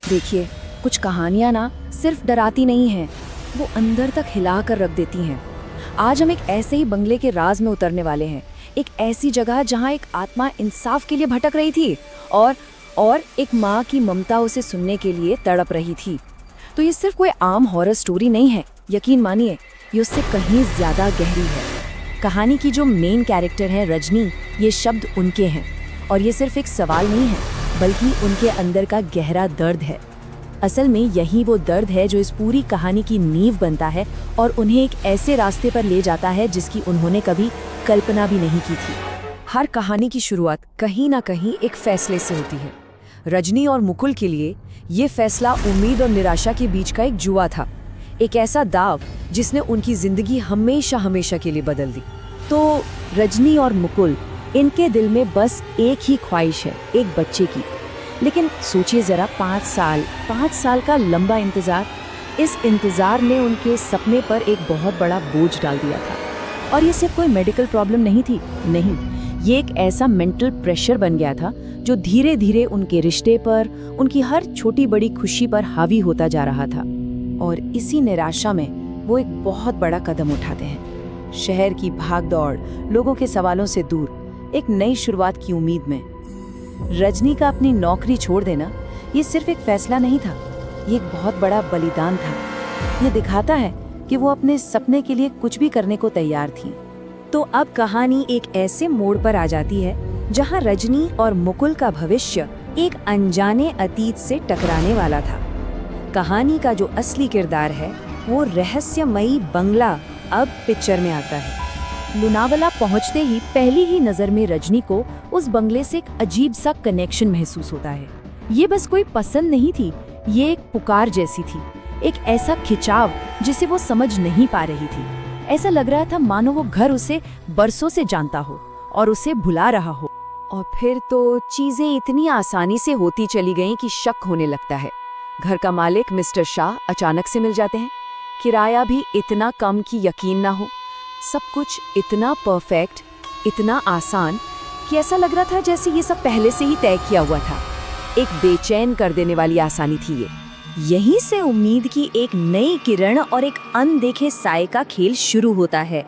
देखिए, कुछ कहानियाँ ना सिर्फ डराती नहीं हैं, वो अंदर तक हिला कर रख देती हैं। आज हम एक ऐसे ही बंगले के राज में उतरने वाले हैं। एक ऐसी जगह जहाँ एक आत्मा इंसाफ के लिए भटक रही थी और एक माँ की ममता उसे सुनने के लिए तड़प रही थी। तो ये सिर्फ कोई आम हॉरर स्टोरी नहीं है, यकीन मानिए, ये उससे कहीं ज्यादा गहरी है। कहानी की जो मेन कैरेक्टर है रजनी, ये शब्द उनके हैं और ये सिर्फ एक सवाल नहीं है, बल्कि उनके अंदर का गहरा दर्द है। असल में यही वो दर्द है जो इस पूरी कहानी की नींव बनता है और उन्हें एक ऐसे रास्ते पर ले जाता है जिसकी उन्होंने कभी कल्पना भी नहीं की थी। हर कहानी की शुरुआत कहीं ना कहीं एक फैसले से होती है। रजनी और मुकुल के लिए ये फैसला उम्मीद और निराशा के बीच का एक जुआ था, एक ऐसा दाव जिसने उनकी जिंदगी हमेशा हमेशा के लिए बदल दी। तो रजनी और मुकुल, इनके दिल में बस एक ही ख्वाहिश है, एक बच्चे की। लेकिन सोचिए जरा, 5 साल का लंबा इंतजार। इस इंतजार ने उनके सपने पर एक बहुत बड़ा बोझ डाल दिया था। और ये सिर्फ कोई मेडिकल प्रॉब्लम नहीं थी, नहीं, ये एक ऐसा मेंटल प्रेशर बन गया था जो धीरे धीरे उनके रिश्ते पर, उनकी हर छोटी बड़ी खुशी पर हावी होता जा रहा था। और इसी निराशा में वो एक बहुत बड़ा कदम उठाते हैं। शहर की भागदौड़, लोगों के सवालों से दूर, एक नई शुरुआत की उम्मीद में। रजनी का अपनी नौकरी छोड़ देना ये सिर्फ एक फैसला नहीं था, ये एक बहुत बड़ा बलिदान था। ये दिखाता है कि वो अपने सपने के लिए कुछ भी करने को तैयार थी। तो अब कहानी एक ऐसे मोड़ पर आ जाती है जहां रजनी और मुकुल का भविष्य एक अनजाने अतीत से टकराने वाला था। कहानी का जो असली किरदार है वो रहस्यमयी बंगला अब पिक्चर में आता है। लोनावला पहुंचते ही पहली ही नजर में रजनी को उस बंगले से एक अजीब सा कनेक्शन महसूस होता है। ये बस कोई पसंद नहीं थी, ये एक पुकार जैसी थी, एक ऐसा खिंचाव जिसे वो समझ नहीं पा रही थी। ऐसा लग रहा था मानो वो घर उसे बरसों से जानता हो और उसे भुला रहा हो। और फिर तो चीजें इतनी आसानी से होती चली गईं कि शक होने लगता है। घर का मालिक मिस्टर शाह अचानक से मिल जाते हैं, किराया भी इतना कम कि यकीन ना हो, सब कुछ इतना परफेक्ट, इतना आसान कि ऐसा लग रहा था जैसे ये सब पहले से ही तय किया हुआ था। एक बेचैन कर देने वाली आसानी थी ये। यहीं से उम्मीद की एक नई किरण और एक अनदेखे साए का खेल शुरू होता है।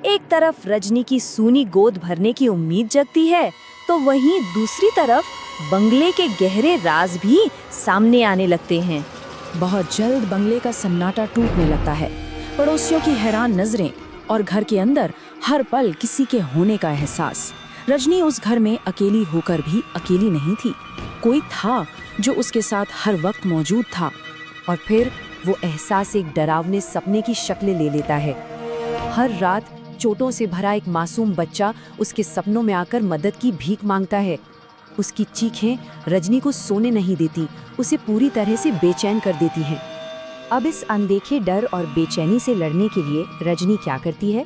एक तरफ रजनी की सूनी गोद भरने की उम्मीद जगती है, तो वहीं दूसरी तरफ बंगले के गहरे राज भी सामने आने लगते हैं। बहुत जल्द बंगले का सन्नाटा टूटने लगता है। पड़ोसियों की हैरान नजरें और घर के अंदर हर पल किसी के होने का एहसास। रजनी उस घर में अकेली होकर भी अकेली नहीं थी, कोई था जो उसके साथ हर वक्त मौजूद था। और फिर वो एहसास एक डरावने सपने की शक्ल ले लेता है। हर रात चोटों से भरा एक मासूम बच्चा उसके सपनों में आकर मदद की भीख मांगता है। उसकी चीखें रजनी को सोने नहीं देती, उसे पूरी तरह से बेचैन कर देती हैं। अब इस अनदेखे डर और बेचैनी से लड़ने के लिए रजनी क्या करती है?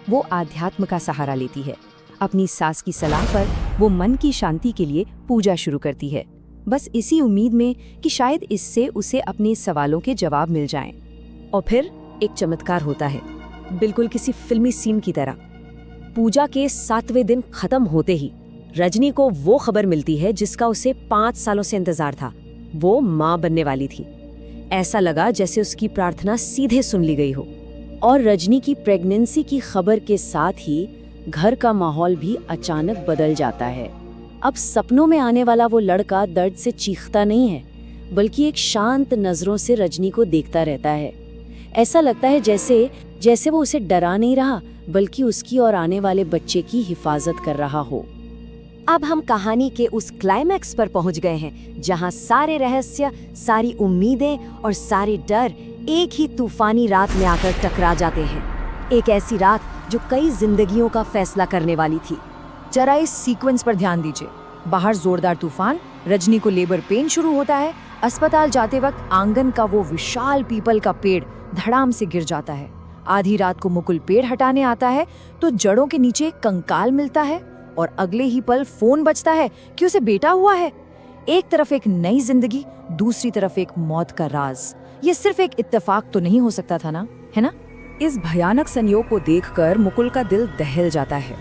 वो आध्यात्म का सहारा लेती है। अपनी सास की सलाह पर वो मन की शांति के लिए पूजा शुरू करती है, बस इसी उम्मीद में कि शायद इससे उसे अपने सवालों के जवाब मिल जाएं। और फिर एक चमत्कार होता है, बिल्कुल किसी फिल्मी सीन की तरह। पूजा के 7वें दिन खत्म होते ही रजनी को वो खबर मिलती है जिसका उसे 5 सालों से इंतजार था। वो माँ बनने वाली थी। ऐसा लगा जैसे उसकी प्रार्थना सीधे सुन ली गई हो। और रजनी की प्रेगनेंसी की खबर के साथ ही घर का माहौल भी अचानक बदल जाता है। अब सपनों में आने वाला वो लड़का दर्द से चीखता नहीं है, बल्कि एक शांत नजरों से रजनी को देखता रहता है। ऐसा लगता है जैसे वो उसे डरा नहीं रहा, बल्कि उसकी और आने वाले बच्चे की हिफाजत कर रहा हो। अब हम कहानी के उस क्लाइमैक्स पर पहुंच गए हैं जहां सारे रहस्य, सारी उम्मीदें और सारे डर एक ही तूफानी रात में आकर टकरा जाते हैं। एक ऐसी रात जो कई जिंदगियों का फैसला करने वाली थी। जरा इस सीक्वेंस पर ध्यान दीजिए। बाहर जोरदार तूफान, रजनी को लेबर पेन शुरू होता है। अस्पताल जाते वक्त आंगन का वो विशाल पीपल का पेड़ धड़ाम से गिर जाता है। आधी रात को मुकुल पेड़ हटाने आता है तो जड़ों के नीचे एक कंकाल मिलता है और अगले ही पल फोन बजता है कि उसे बेटा हुआ है। एक तरफ एक नई जिंदगी, दूसरी तरफ एक मौत का राज। ये सिर्फ एक इत्तेफाक तो नहीं हो सकता था ना, है ना? इस भयानक संयोग को देखकर मुकुल का दिल दहल जाता है।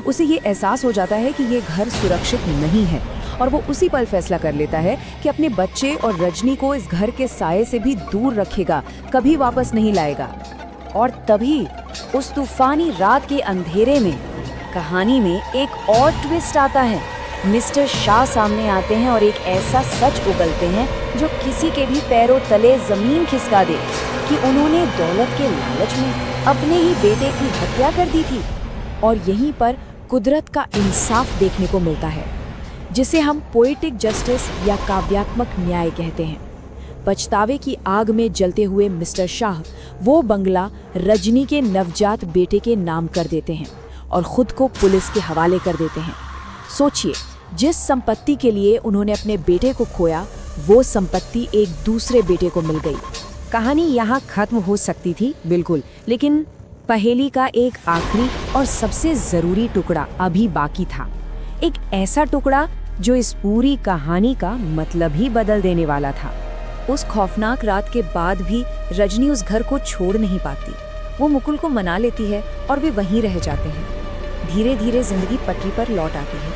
उसे ये एहसास हो जाता है कि ये घर सुरक्षित नहीं है और वो उसी पल फैसला कर लेता है कि अपने बच्चे और रजनी को इस घर के साये से भी दूर रखेगा, कभी वापस नहीं लाएगा। और तभी उस तूफानी रात के अंधेरे में कहानी में एक और ट्विस्ट आता है। मिस्टर शाह सामने आते हैं और एक ऐसा सच उगलते हैं जो किसी के भी पैरों तले जमीन खिसका दे कि उन्होंने दौलत के लालच में अपने ही बेटे की हत्या कर दी थी। और यहीं पर कुदरत का इंसाफ देखने को मिलता है, जिसे हम पोएटिक जस्टिस या काव्यात्मक न्याय कहते हैं। पछतावे की आग में जलते हुए मिस्टर शाह वो बंगला रजनी के नवजात बेटे के नाम कर देते हैं और खुद को पुलिस के हवाले कर देते हैं। सोचिए, जिस संपत्ति के लिए उन्होंने अपने बेटे को खोया, वो संपत्ति एक दूसरे बेटे को मिल गई। कहानी यहाँ खत्म हो सकती थी, बिल्कुल, लेकिन पहेली का एक आखिरी और सबसे जरूरी टुकड़ा अभी बाकी था। एक ऐसा टुकड़ा जो इस पूरी कहानी का मतलब ही बदल देने वाला था। उस खौफनाक रात के बाद भी रजनी उस घर को छोड़ नहीं पाती। वो मुकुल को मना लेती है और वे वहीं रह जाते हैं। धीरे धीरे जिंदगी पटरी पर लौट आती है।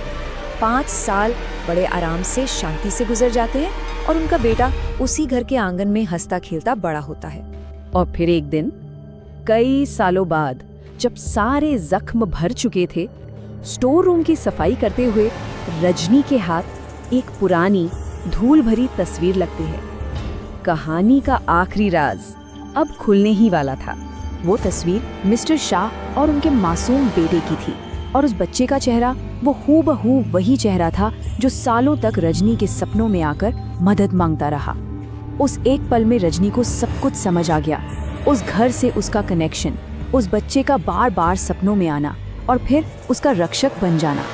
5 साल बड़े आराम से शांति से गुजर जाते हैं और उनका बेटा उसी घर के आंगन में हंसता खेलता बड़ा होता है। और फिर एक दिन, कई सालों बाद, जब सारे जख्म भर चुके थे, स्टोर रूम की सफाई करते हुए रजनी के हाथ एक पुरानी धूल भरी तस्वीर लगती है। कहानी का आखिरी राज अब खुलने ही वाला था। वो तस्वीर मिस्टर शाह और उनके मासूम बेटे की थी और उस बच्चे का चेहरा वो हूबहू वही चेहरा था जो सालों तक रजनी के सपनों में आकर मदद मांगता रहा। उस एक पल में रजनी को सब कुछ समझ आ गया। उस घर से उसका कनेक्शन, उस बच्चे का बार बार सपनों में आना और फिर उसका रक्षक बन जाना।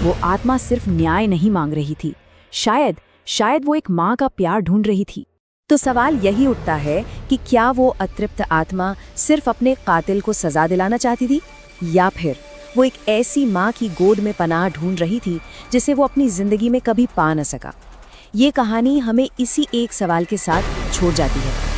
वो आत्मा सिर्फ न्याय नहीं मांग रही थी, शायद वो एक माँ का प्यार ढूंढ रही थी। तो सवाल यही उठता है कि क्या वो अतृप्त आत्मा सिर्फ अपने कातिल को सजा दिलाना चाहती थी, या फिर वो एक ऐसी माँ की गोद में पनाह ढूंढ रही थी जिसे वो अपनी जिंदगी में कभी पा न सका। ये कहानी हमें इसी एक सवाल के साथ छोड़ जाती है।